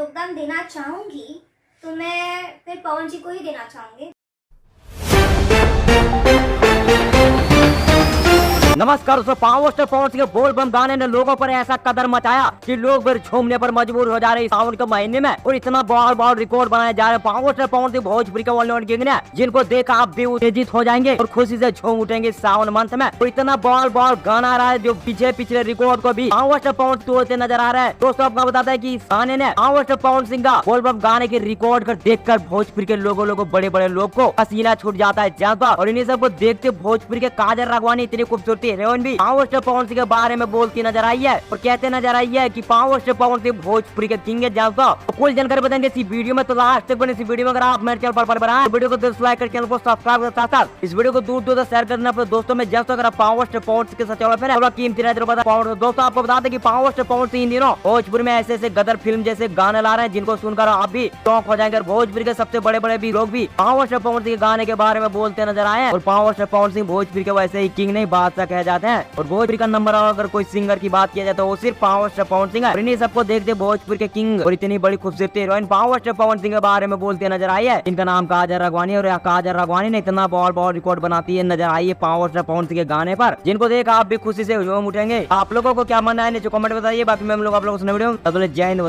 योगदान देना चाहूंगी तो मैं फिर पवन जी को ही देना चाहूंगी। नमस्कार दोस्तों, पावर स्टार पवन सिंह के बोल बम गाने ने लोगों पर ऐसा कदर मचाया कि लोग फिर झूमने पर मजबूर हो जा रहे हैं सावन के महीने में, और इतना बहुत रिकॉर्ड बनाया जा रहा है। पावर स्टार पवन सिंह भोजपुरी के वन किंग ने, जिनको देखा आप भी उत्तेजित हो जाएंगे और खुशी से झूम उठेंगे सावन मंथ में। तो इतना बहुत गाना आ रहा है जो पिछले रिकॉर्ड को भी पावर स्टार पवन सिंह तोड़ते नजर आ रहा है। दोस्तों आपको बताता है कि इस गाने ने पावर स्टार पवन सिंह का बोल बम गाने के रिकॉर्ड कर देखकर भोजपुरी के लोगों बड़े लोग को पसीना छूट जाता है ज्यादा, और इन्हीं सबको देखते भोजपुरी के काजल राघवानी इतनी खूबसूरती हीरोइन भी पावर स्टार पवन सिंह के बारे में बोलती नजर आई है और कहते नजर आई है कि पावर स्टार पवन सिंह भोजपुरी के किंग है ज्यादा। तो कुल जानकारी बताएंगे इसी वीडियो में, तो लास्ट तक बने इसी वीडियो में। अगर आप मेरे चैनल पर बनाए वीडियो को लाइक कर चैनल को सब्सक्राइब कर साथ इस वीडियो को दूर तक शेयर करना अपने दोस्तों में। जैसे अगर आप पावर स्टार पवन सिंह के साथ चलो फिर कीमती दोस्तों आपको बता दें कि पावर स्टार पवन सिंह इन दिनों भोजपुरी में ऐसे गदर फिल्म जैसे गाने ला रहे हैं जिनको सुनकर आप भी शौक हो जाएंगे। भोजपुरी के सबसे बड़े भी लोग भी पावर स्टार पवन सिंह के गाने के बारे में बोलते नजर आए हैं, और पावर स्टार पवन सिंह भोजपुरी के वैसे ही किंग नहीं बादशाह कहे जाते हैं। और भोजपुरी का नंबर अगर कोई सिंगर की बात किया जाए तो वो सिर्फ पावर स्टार पवन सिंह है। और इन्हीं सबको देखते भोजपुरी के किंग और इतनी बड़ी खूबसूरती heroine power star Pawan Singh के बारे में बोलते नजर आई है, इनका नाम काजल राघवानी। और काजल राघवानी ने इतना बहुत रिकॉर्ड बनाती है नजर आई है पावर स्टार पवन सिंह के गाने पर, जिनको देख आप भी खुशी से झूम उठेंगे। आप लोगों को क्या मानना है नीचे कमेंट बताइए। बाकी मैं लोग आप लोगों से वीडियो जय हिंद।